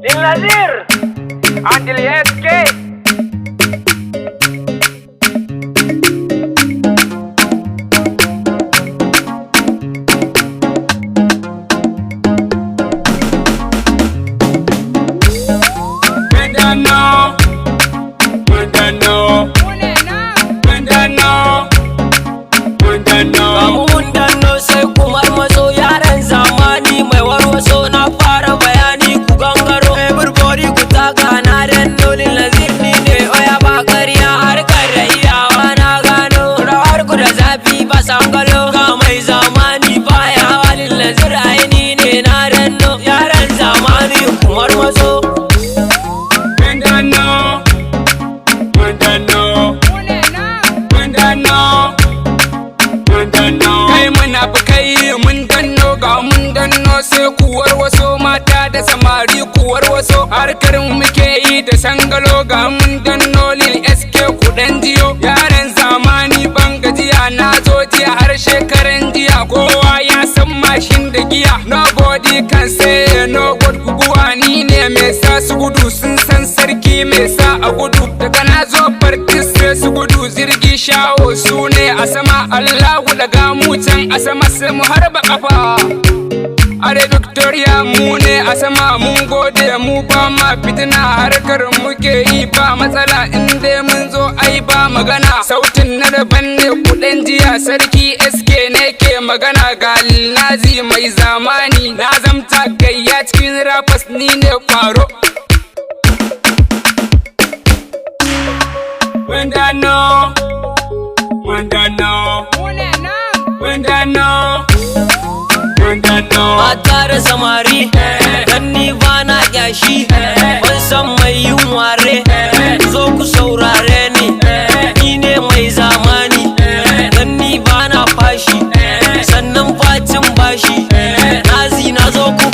Lil Nazir Until SK. Mundano sai kumar maso yaran zamani mai warwaso na fara bayani ku gangaro. Everybody ku taka na danno Lil Nazir ni ne oya ba ƙarya harkar da iyawa na gano. Rawar ku da zafi ba sangalo ga mai zamani baya hawa Lil Nazir aini ne na danno yaran zamani kumar maso. Kai munafukai mun danno ga mun danno sai kuwar waso mata da samari kuwar waso harkar muke yi da sangalo ga mun danno Lil SK kudan jiyo yaran zamani ban gajiya na zo jiya har shekaran jiya kowa ya san mashin da giya nobody can say no god guguwa ni ne mai sa su gudu sun san sarki mai sa a gudu daga na zo farkis sai su gudu zirgi shawo su ne a sama Allahu daga mu can a sama sai mu harba kafa are Victoria mu ne a sama mun gode mu ba ma fitina harkar muke yi ba matsala in dai mun zo ai ba magana sautin na daban ne kudin jiya sarki SK ne ke magana ga Lil Nazi mai zamani na zamta gayya cikin rappers ni ne kwaro. Mata da samari dan ni ba na kyashi ban san mai yin ware zo ku saurare ni ne mai zamani dan ni ba na fashi sannan fatin bashi nazi na zo ku